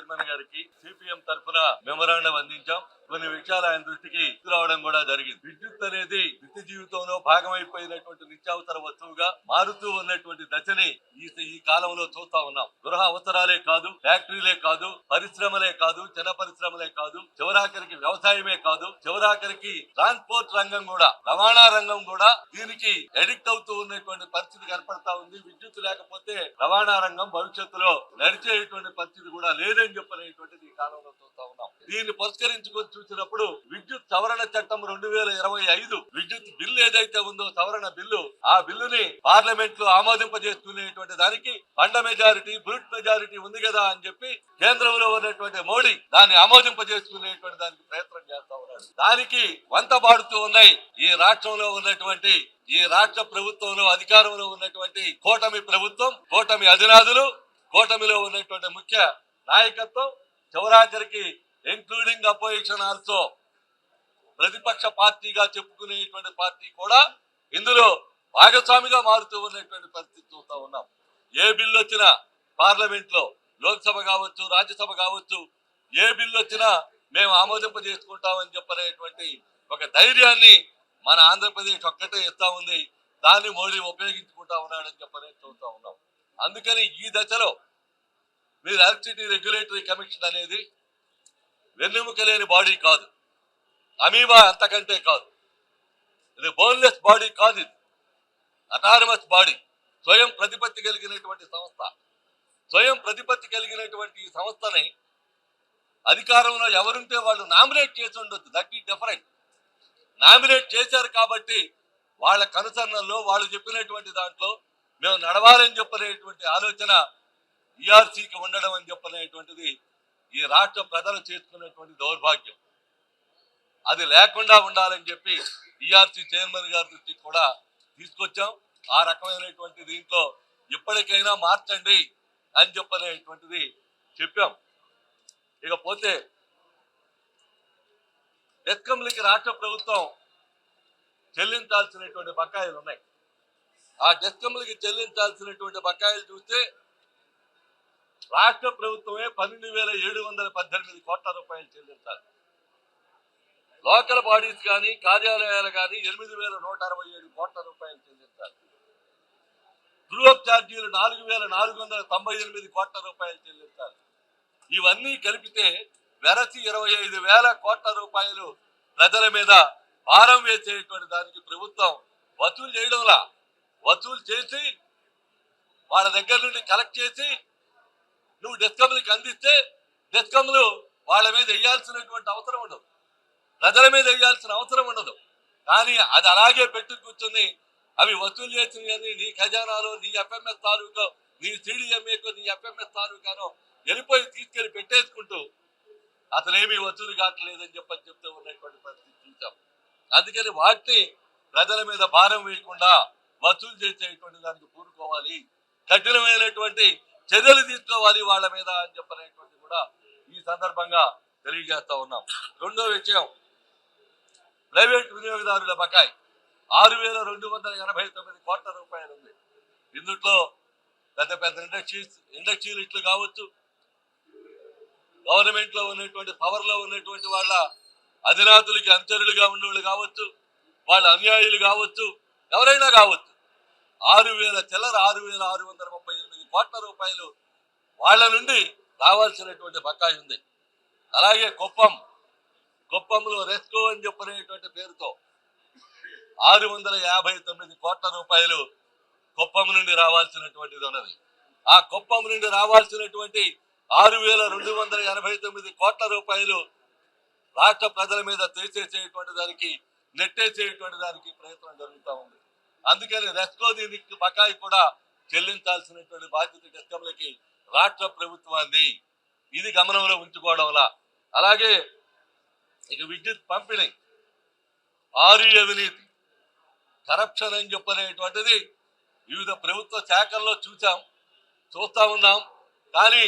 Chairman గారికి CPM తరఫున memorandum అందించాం. కొన్ని విషయాలు ఆయన దృష్టికి తీసుకురావడం కూడా జరిగింది. విద్యుత్ అనేది నిత్య జీవితంలో భాగమైపోయినటువంటి నిత్యావసర వస్తువుగా మారుతూ ఉన్నటువంటి దశని ఈ కాలంలో చూస్తా ఉన్నాం. గృహ అవసరాలే కాదు, ఫ్యాక్టరీలే కాదు, పరిశ్రమలే కాదు, చిన్న పరిశ్రమలే కాదు, చివరాఖరికి వ్యవసాయమే కాదు, చివరాఖరికి ట్రాన్స్పోర్ట్ రంగం కూడా, రవాణా రంగం కూడా దీనికి ఎడిక్ట్ అవుతూ ఉన్నటువంటి పరిస్థితి కనపడతా ఉంది. విద్యుత్ లేకపోతే రవాణా రంగం భవిష్యత్తులో నడిచేటువంటి పరిస్థితి కూడా లేదని చెప్పనేటువంటిది ఈ కాలంలో చూస్తా ఉన్నాం. దీన్ని పురస్కరించుకొని చూసినప్పుడు విద్యుత్ సవరణ చట్టం 2025 విద్యుత్ బిల్లు ఏదైతే ఉందో సవరణ బిల్లు, ఆ బిల్లుని పార్లమెంట్ లో ఆమోదింపజేసుకునేటువంటి దానికి బండ మెజారిటీ, బ్రూట్ మెజారిటీ ఉంది కదా అని చెప్పి కేంద్రంలో ఉన్నటువంటి మోడీ దాన్ని ఆమోదింపజేసుకునేటువంటి దానికి ప్రయత్నం చేస్తా ఉన్నాడు. దానికి వంత పాడుతూ ఉన్నాయి ఈ రాష్ట్రంలో ఉన్నటువంటి, ఈ రాష్ట్ర ప్రభుత్వంలో అధికారంలో ఉన్నటువంటి కూటమి ప్రభుత్వం, కూటమి అధినాథులు, కూటమిలో ఉన్నటువంటి ముఖ్య నాయకత్వం, చివరాఖరికి ఇంక్లూడింగ్ అపోజిషన్ ఆల్సో ప్రతిపక్ష పార్టీగా చెప్పుకునేటువంటి పార్టీ కూడా ఇందులో భాగస్వామిగా మారుతూ ఉన్నటువంటి పరిస్థితి చూస్తా ఉన్నాం. ఏ బిల్లు వచ్చినా పార్లమెంట్ లో, లోక్సభ కావచ్చు, రాజ్యసభ కావచ్చు, ఏ బిల్లు వచ్చినా మేము ఆమోదింపజేసుకుంటామని చెప్పనేటువంటి ఒక ధైర్యాన్ని మన ఆంధ్రప్రదేశ్ ఒక్కటే ఇస్తా ఉంది. దాన్ని మోడీ ఉపయోగించుకుంటా ఉన్నాడని చెప్పనే చూస్తా ఉన్నాం. అందుకని ఈ దశలో మీరు ఎలక్ట్రిసిటీ రెగ్యులేటరీ కమిషన్ అనేది వెన్నెముక లేని బాడీ కాదు, అమీబా అంతకంటే కాదు, ఇది బోన్లెస్ బాడీ కాదు, ఇది అటానమస్ బాడీ, స్వయం ప్రతిపత్తి కలిగినటువంటి సంస్థ. స్వయం ప్రతిపత్తి కలిగినటువంటి ఈ సంస్థని అధికారంలో ఎవరుంటే వాళ్ళు నామినేట్ చేసి ఉండొచ్చు. That is different. నామినేట్ చేశారు కాబట్టి వాళ్ళ కనుసరణలో వాళ్ళు చెప్పినటువంటి దాంట్లో మేము నడవాలని చెప్పనేటువంటి ఆలోచన ఈఆర్సీకి ఉండడం అని చెప్పనేటువంటిది ఈ రాష్ట్ర ప్రజలు చేసుకున్నటువంటి దౌర్భాగ్యం. అది లేకుండా ఉండాలని చెప్పి ఈఆర్సీ చైర్మన్ గారి దృష్టికి కూడా తీసుకొచ్చాం. ఆ రకమైనటువంటి దీంట్లో ఇప్పటికైనా మార్చండి అని చెప్పనేటువంటిది చెప్పాం. ఇకపోతే డెస్కంలకి రాష్ట్ర ప్రభుత్వం చెల్లించాల్సినటువంటి బకాయిలు ఉన్నాయి. ఆ డెస్కంలకి చెల్లించాల్సినటువంటి బకాయిలు చూస్తే రాష్ట్ర ప్రభుత్వమే 12,718 కోట్ల రూపాయలు చెల్లించాలి. లోకల్ బాడీస్ కానీ, కార్యాలయాలు కానీ 8,167 కోట్ల రూపాయలు చెల్లించాలి. ట్రూఅప్ ఛార్జీలు 4,498 కోట్ల రూపాయలు చెల్లించాలి. ఇవన్నీ కలిపితే వెరసి 25,000 కోట్ల రూపాయలు ప్రజల మీద భారం వేసేటువంటి దానికి ప్రభుత్వం వసూలు చేయడంలా, వసూలు చేసి వాళ్ళ దగ్గర నుండి కలెక్ట్ చేసి నువ్వు డెస్కంలకు అందిస్తే డెస్కంలు వాళ్ళ మీద వేయాల్సినటువంటి అవసరం ఉండదు, ప్రజల మీద వేయాల్సిన అవసరం ఉండదు. కానీ అది అలాగే పెట్టి కూర్చొని అవి వసూలు చేసినవి నీ ఖజానాలో, నీ ఎఫ్ఎంఎస్ తాలూకో, నీ సిడిఎంఏకో, నీ ఎఫ్ఎంఎస్ తాలూకానో వెళ్ళిపోయి తీసుకెళ్లి పెట్టేసుకుంటూ అసలేమీ వసూలు కావట్లేదని చెప్తూ ఉన్నటువంటి పరిస్థితి చూసాం. అందుకని వాటిని ప్రజల మీద భారం వేయకుండా వసూలు చేసేటువంటి దానికి పూనుకోవాలి, కఠినమైనటువంటి చర్యలు తీసుకోవాలి వాళ్ళ మీద అని చెప్పనేటువంటి కూడా ఈ సందర్భంగా తెలియజేస్తా ఉన్నాం. రెండో విషయం, ప్రైవేట్ వినియోగదారుల బకాయి 6,289 కోట్ల రూపాయలు ఉంది. ఇందులో పెద్ద పెద్ద ఇండస్ట్రియలిస్టులు కావచ్చు, గవర్నమెంట్ లో ఉన్నటువంటి పవర్ లో ఉన్నటువంటి వాళ్ళ అధినాథులకి అనుచరులుగా ఉన్నవాళ్ళు కావచ్చు, వాళ్ళ అన్యాయులు కావచ్చు, ఎవరైనా కావచ్చు, 6,638 కోట్ల రూపాయలు వాళ్ళ నుండి రావాల్సినటువంటి బకాయి ఉంది. అలాగే కుప్పంలో రెస్కో అని చెప్పనేటువంటి పేరుతో 659 కోట్ల రూపాయలు కుప్పం నుండి రావాల్సినటువంటిది ఉన్నది. ఆ కుప్పం నుండి రావాల్సినటువంటి 6,289 కోట్ల రూపాయలు రాష్ట్ర ప్రజల మీద తీసేసేటువంటి దానికి, నెట్టేసేటువంటి దానికి ప్రయత్నం జరుగుతూ ఉంది. అందుకని రెస్కో దీనికి బకాయి కూడా చెల్లించాల్సినటువంటి బాధ్యత డెస్కంలకి రాష్ట్ర ప్రభుత్వాన్ని, ఇది గమనంలో ఉంచుకోవడంలా. అలాగే ఇక విద్యుత్ పంపిణీ, ఆరు అవినీతి, కరప్షన్ అని చెప్పనేటువంటిది వివిధ ప్రభుత్వ శాఖల్లో చూస్తా ఉన్నాం. కానీ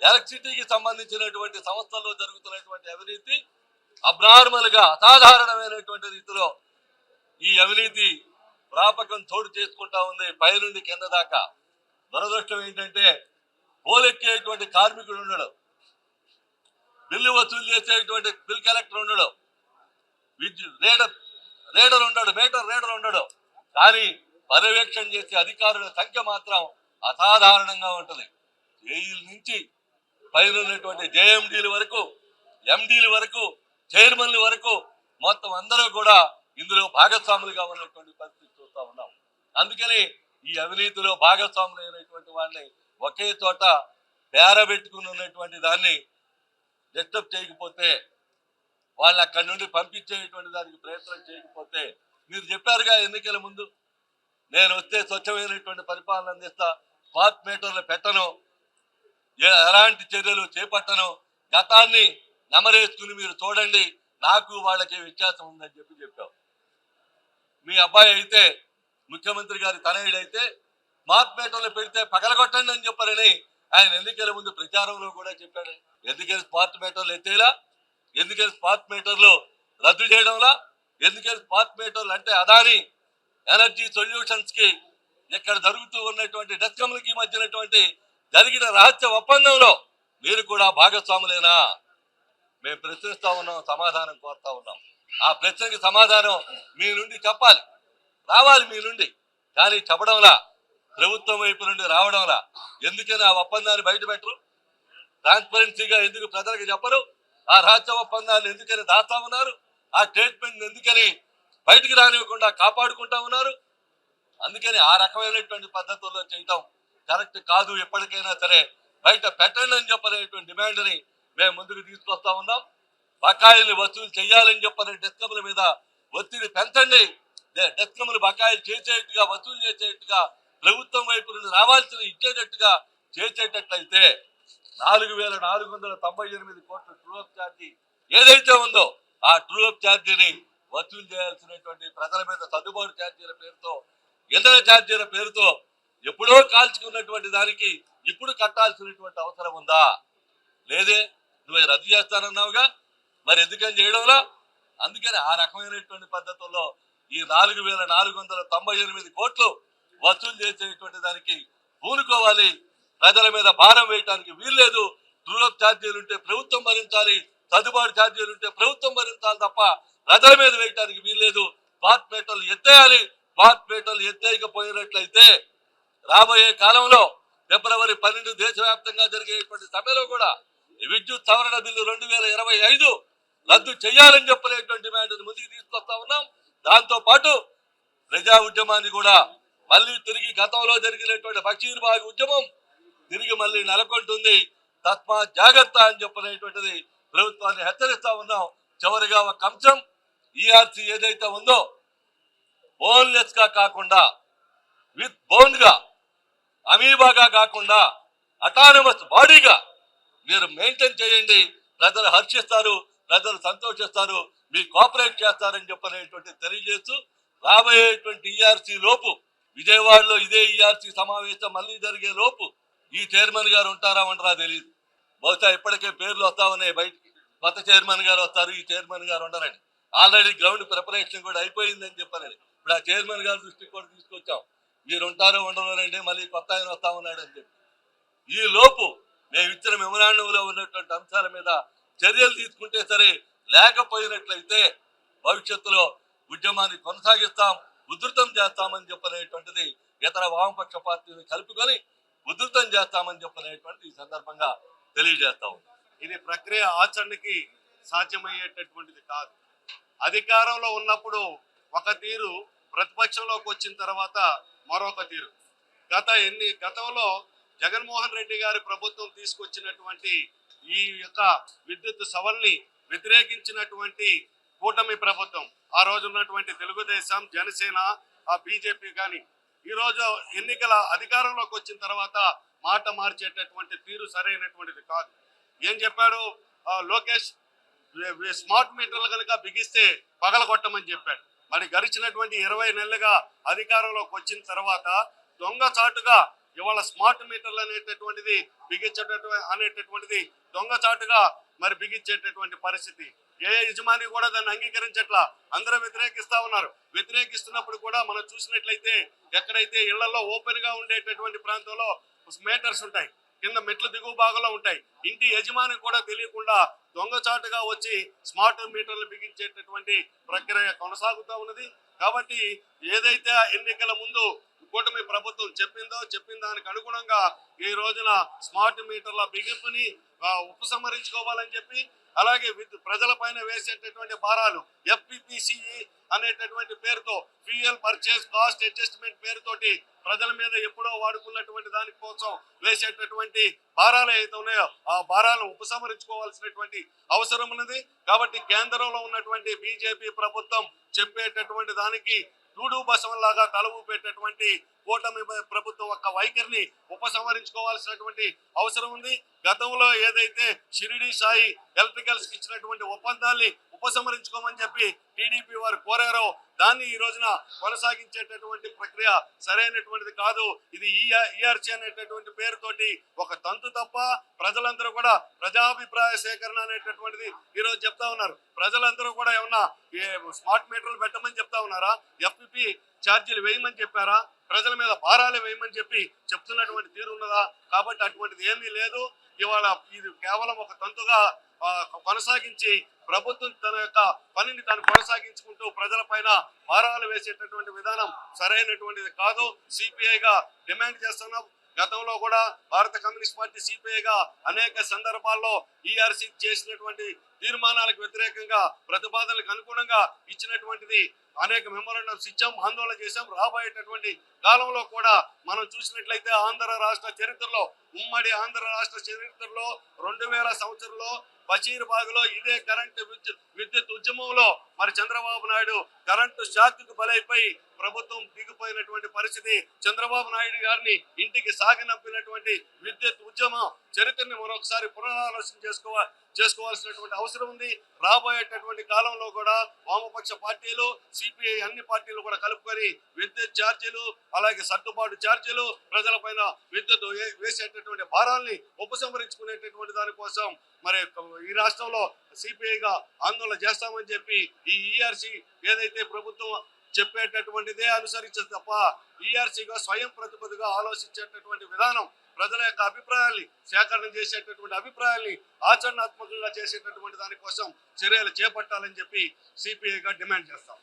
ఎలక్ట్రిసిటీకి సంబంధించినటువంటి సంస్థల్లో జరుగుతున్నటువంటి అవినీతి అబ్నార్మల్ గా, అసాధారణమైనటువంటి రీతిలో ఈ అవినీతి ప్రాపకం చోటు చేసుకుంటా ఉంది పైనుండి కింద దాకా. దురదృష్టం ఏంటంటే పోలెక్కేటువంటి కార్మికుడు ఉండడు, బిల్లు వసూలు చేసేటువంటి బిల్ కలెక్టర్ ఉండడు, రీడర్ రీడర్ ఉండడు, మీటర్ రీడర్ ఉండడు. కానీ పర్యవేక్షణ చేసే అధికారుల సంఖ్య మాత్రం అసాధారణంగా ఉంటుంది. జైలు నుంచి పైన ఉన్నటువంటి జేఎండీల వరకు, ఎండీల వరకు, చైర్మన్ల వరకు మొత్తం అందరూ కూడా ఇందులో భాగస్వాములుగా ఉన్నటువంటి పరిస్థితి చూస్తా ఉన్నాం. అందుకని ఈ అవినీతిలో భాగస్వాములైనటువంటి వాళ్ళని ఒకే చోట పేరబెట్టుకుని ఉన్నటువంటి దాన్ని డిస్టర్బ్ చేయకపోతే, వాళ్ళు అక్కడి నుండి పంపించేటువంటి దానికి ప్రయత్నం చేయకపోతే, మీరు చెప్పారుగా ఎన్నికల ముందు నేను వస్తే స్వచ్ఛమైనటువంటి పరిపాలన అందిస్తా, స్మార్ట్ మీటర్లు పెట్టను, ఎలాంటి చర్యలు చేపట్టను, గతాన్ని నమరేసుకుని మీరు చూడండి, నాకు వాళ్ళకి వ్యత్యాసం ఉందని చెప్పావు. మీ అబ్బాయి అయితే, ముఖ్యమంత్రి గారి తనయుడైతే స్మార్ట్ మీటర్లు పెడితే పగలగొట్టండి అని చెప్పారని ఆయన ఎన్నికల ముందు ప్రచారంలో కూడా చెప్పాడు. ఎందుకని స్మార్ట్ మీటర్లు ఎత్తేలా, ఎందుకని స్మార్ట్ మీటర్లు రద్దు చేయడంలా, ఎందుకని స్మార్ట్ మీటర్లు అంటే అదాని ఎనర్జీ సొల్యూషన్స్ కి ఇక్కడ జరుగుతూ ఉన్నటువంటి డెస్కంలకి మధ్యనటువంటి జరిగిన రహస్య ఒప్పందంలో మీరు కూడా భాగస్వాములేనా? మేము ప్రశ్నిస్తా ఉన్నాం, సమాధానం కోరుతా ఉన్నాం. ఆ ప్రశ్నకి సమాధానం మీ నుండి చెప్పాలి, రావాలి మీ నుండి. కానీ చెప్పడంలా, ప్రభుత్వం వైపు నుండి రావడంలా. ఎందుకని ఆ ఒప్పందాన్ని బయట పెట్టరు? ట్రాన్స్పరెన్సీగా ఎందుకు ప్రజలకు చెప్పరు? ఆ రహస్య ఒప్పందాన్ని ఎందుకని దాస్తా ఉన్నారు? ఆ స్టేట్మెంట్ ఎందుకని బయటికి రానివ్వకుండా కాపాడుకుంటా ఉన్నారు? అందుకని ఆ రకమైనటువంటి పద్ధతుల్లో చేయటం కరెక్ట్ కాదు. ఎప్పటికైనా సరే బయట పెట్టండి అని చెప్పనేటువంటి డిమాండ్ని మేము ముందుకు తీసుకొస్తా ఉన్నాం. బకాయిలు వసూలు చేయాలని చెప్పని డెస్కంల మీద ఒత్తిడి పెంచండి. డెస్కంలు బకాయిలు చేసేట్టుగా, వసూలు చేసేట్టుగా, ప్రభుత్వం వైపు నుండి రావాల్సిన ఇచ్చేటట్టుగా చేసేటట్లయితే 4,498 కోట్ల ట్రూ అప్ ఛార్జీ ఏదైతే ఉందో ఆ ట్రూ అప్ ఛార్జీని వసూలు చేయాల్సినటువంటి ప్రజల మీద సర్దుబాటు ఛార్జీల పేరుతో, ఇంధన ఛార్జీల పేరుతో ఎప్పుడో కాల్చుకున్నటువంటి దానికి ఇప్పుడు కట్టాల్సినటువంటి అవసరం ఉందా? లేదే. నువ్వు రద్దు చేస్తానన్నావుగా, మరి ఎందుకని చేయడంలో? అందుకని ఆ రకమైనటువంటి పద్ధతుల్లో ఈ 4,498 కోట్లు వసూలు చేసేటువంటి దానికి పూనుకోవాలి. ప్రజల మీద భారం వేయడానికి వీల్లేదు. ట్రూ అప్ ఛార్జీలు ఉంటే ప్రభుత్వం భరించాలి, సర్దుబాటు ఛార్జీలు ఉంటే ప్రభుత్వం భరించాలి తప్ప ప్రజల మీద వేయడానికి వీల్లేదు. స్మార్ట్ మీటర్లు ఎత్తేయాలి. స్మార్ట్ మీటర్లు ఎత్తేయకపోయినట్లయితే రాబోయే కాలంలో ఫిబ్రవరి 12 దేశవ్యాప్తంగా జరిగేటువంటి సభలో కూడా విద్యుత్ సవరణ బిల్లు 2025 రద్దు చేయాలని చెప్పలేటువంటి డిమాండ్ ముందుకు తీసుకొస్తా ఉన్నాం. దాంతో పాటు ప్రజా ఉద్యమాన్ని కూడా మళ్ళీ తిరిగి గతంలో జరిగినటువంటి బషీర్బాగ్ ఉద్యమం తిరిగి మళ్ళీ నెలకొంటుంది. తస్మా జాగ్రత్త అని చెప్పనేటువంటిది ప్రభుత్వాన్ని హెచ్చరిస్తా ఉన్నాం. చివరిగా ఒక అంశం, ఈఆర్సీ ఏదైతే ఉందో బోన్లెస్ గా కాకుండా విత్ బోన్ గా, అమీబాగా కాకుండా అటానమస్ బాడీగా మీరు మెయింటైన్ చేయండి. ప్రజలు హర్షిస్తారు, ప్రజలు సంతోషిస్తారు, మీరు కోఆపరేట్ చేస్తారని చెప్పనేటువంటి తెలియజేస్తూ రాబోయేటువంటి ఈఆర్సీ లోపు, విజయవాడలో ఇదే ఈఆర్సీ సమావేశం మళ్ళీ జరిగే లోపు ఈ చైర్మన్ గారు ఉంటారా ఉండరా తెలియదు. బహుశా ఇప్పటికే పేర్లు వస్తా ఉన్నాయి బయటికి, కొత్త చైర్మన్ గారు వస్తారు, ఈ చైర్మన్ గారు ఉండరని. ఆల్రెడీ గ్రౌండ్ ప్రిపరేషన్ కూడా అయిపోయిందని చెప్పారని ఇప్పుడు ఆ చైర్మన్ గారి దృష్టికి కూడా తీసుకొచ్చాం. మీరు ఉంటారో ఉండరోనండి, మళ్ళీ కొత్త ఆయన వస్తా ఉన్నాడు అని చెప్పి. ఈ లోపు మేము ఇచ్చిన మెమరాండంలో ఉన్నటువంటి అంశాల మీద చర్యలు తీసుకుంటే సరే, లేకపోయినట్లయితే భవిష్యత్తులో ఉద్యమాన్ని కొనసాగిస్తాం, ఉధృతం చేస్తామని చెప్పనేటువంటిది ఇతర వామపక్ష పార్టీని కలుపుకొని ఉధృతం చేస్తామని చెప్పనేటువంటి ఈ సందర్భంగా తెలియజేస్తా ఉన్నాం. ఇది ప్రక్రియ ఆచరణకి సాధ్యమయ్యేటటువంటిది కాదు. అధికారంలో ఉన్నప్పుడు ఒక తీరు, ప్రతిపక్షంలోకి వచ్చిన తర్వాత మరొక తీరు. గతంలో జగన్మోహన్ రెడ్డి గారి ప్రభుత్వం తీసుకొచ్చినటువంటి ఈ యొక్క విద్యుత్ సవల్ని వ్యతిరేకించినటువంటి కూటమి ప్రభుత్వం, ఆ రోజు ఉన్నటువంటి తెలుగుదేశం, జనసేన, ఆ బీజేపీ కానీ ఈరోజు ఎన్నికల అధికారంలోకి వచ్చిన తర్వాత మాట మార్చేటటువంటి తీరు సరైనటువంటిది కాదు. ఏం చెప్పాడు లోకేష్? స్మార్ట్ మీటర్లు కనుక బిగిస్తే పగలగొట్టమని చెప్పాడు. మరి గడిచినటువంటి 20 నెలలుగా అధికారంలోకి వచ్చిన తర్వాత దొంగచాటుగా ఇవాళ స్మార్ట్ మీటర్లు అనేటటువంటిది అనేటటువంటిది దొంగచాటుగా మరి బిగించేటటువంటి పరిస్థితి. ఏ యజమాని కూడా దాన్ని అంగీకరించట్లా, అందరూ వ్యతిరేకిస్తా ఉన్నారు. వ్యతిరేకిస్తున్నప్పుడు కూడా మనం చూసినట్లయితే ఎక్కడైతే ఇళ్లలో ఓపెన్ గా ఉండేటటువంటి ప్రాంతంలో మీటర్స్ ఉంటాయి, కింద మెట్ల దిగువ భాగంలో ఉంటాయి. ఇంటి యజమాని కూడా తెలియకుండా దొంగచాటుగా వచ్చి స్మార్ట్ మీటర్లు బిగించేటటువంటి ప్రక్రియ కొనసాగుతూ ఉన్నది. కాబట్టి ఏదైతే ఎన్నికల ముందు కూటమి ప్రభుత్వం చెప్పిన దానికి అనుగుణంగా ఈ రోజున స్మార్ట్ మీటర్ల బిగింపుని ఉపసంహరించుకోవాలని చెప్పి, అలాగే ప్రజల పైన వేసేటటువంటి భారాలు FPPCE అనేటటువంటి పేరుతో ఫ్యూయల్ పర్చేస్ కాస్ట్ అడ్జస్ట్మెంట్ పేరుతోటి ప్రజల మీద ఎప్పుడో వాడుకున్నటువంటి దాని కోసం వేసేటటువంటి భారాలు ఏదైతే ఉన్నాయో ఆ భారాలను ఉపసంహరించుకోవాల్సినటువంటి అవసరం ఉన్నది. కాబట్టి కేంద్రంలో ఉన్నటువంటి బీజేపీ ప్రభుత్వం చెప్పేటటువంటి దానికి టూడు బసవంలాగా తల ఊపేటటువంటి కూటమి ప్రభుత్వం యొక్క వైఖరిని ఉపసంహరించుకోవాల్సినటువంటి అవసరం ఉంది. గతంలో ఏదైతే షిరిడి సాయి ఎలక్ట్రికల్స్ కి ఇచ్చినటువంటి ఒప్పందాన్ని ఉపసంహరించుకోమని చెప్పి టీడీపీ వారు కోరారో దాన్ని ఈ రోజున కొనసాగించేటటువంటి ప్రక్రియ సరైనటువంటిది కాదు. ఇది ERC అనేటటువంటి పేరుతోటి ఒక తంతు తప్ప ప్రజలందరూ కూడా ప్రజాభిప్రాయ సేకరణ అనేటటువంటిది ఈ రోజు చెప్తా ఉన్నారు. ప్రజలందరూ కూడా ఏమన్నా స్మార్ట్ మీటర్లు పెట్టమని చెప్తా ఉన్నారా? FPP ఛార్జీలు వేయమని చెప్పారా? ప్రజల మీద భారాలు వేయమని చెప్పి చెప్తున్నటువంటి తీరు ఉన్నదా? కాబట్టి అటువంటిది ఏమీ లేదు. ఇవాళ ఇది కేవలం ఒక తంతుగా కొనసాగించి ప్రభుత్వం తన యొక్క పనిని తాను కొనసాగించుకుంటూ ప్రజల పైన భారాలు వేసేటటువంటి విధానం సరైనటువంటిది కాదు. సిపిఐగా డిమాండ్ చేస్తున్నాం. గతంలో కూడా భారత కమ్యూనిస్ట్ పార్టీ సిపిఐగా అనేక సందర్భాల్లో ERC చేసినటువంటి తీర్మానాలకు వ్యతిరేకంగా ప్రతిపాదనలకు అనుగుణంగా ఇచ్చినటువంటిది అనేక మెమోరాండమ్స్ ఇచ్చాం, ఆందోళన చేశాం. రాబోయేటటువంటి కాలంలో కూడా మనం చూసినట్లయితే ఆంధ్ర రాష్ట్ర చరిత్రలో, ఉమ్మడి ఆంధ్ర రాష్ట్ర చరిత్రలో 2000 సంవత్సరంలో బషీర్బాగ్ లో ఇదే కరెంటు విద్యుత్ ఉద్యమంలో మరి చంద్రబాబు నాయుడు కరెంటు షాక్కు బలైపోయి ప్రభుత్వం దిగిపోయినటువంటి పరిస్థితి. చంద్రబాబు నాయుడు గారిని ఇంటికి సాగనంపినటువంటి విద్యుత్ ఉద్యమం చరిత్రని మరొకసారి పునరాలోచన చేసుకోవాల్సినటువంటి అవసరం ఉంది. రాబోయేటటువంటి కాలంలో కూడా వామపక్ష పార్టీలు, సిపిఐ అన్ని పార్టీలు కూడా కలుపుకొని విద్యుత్ ఛార్జీలు, అలాగే సర్దుబాటు ఛార్జీలు, ప్రజలపైన విద్యుత్ వేసేటటువంటి భారాల్ని ఉపసంహరించుకునేటటువంటి దానికోసం మరి ఈ రాష్ట్రంలో సిపిఐగా ఆందోళన చేస్తామని చెప్పి ఈ ERC ఏదైతే ప్రభుత్వం చెప్పేటటువంటిదే అనుసరించదు తప్ప ERCగా స్వయం ప్రతిపదిగా ఆలోచించేటటువంటి విధానం, ప్రజల యొక్క అభిప్రాయాల్ని సేకరణ చేసేటటువంటి అభిప్రాయాల్ని ఆచరణాత్మకంగా చేసేటటువంటి దానికోసం చర్యలు చేపట్టాలని చెప్పి సిపిఐగా డిమాండ్ చేస్తాం.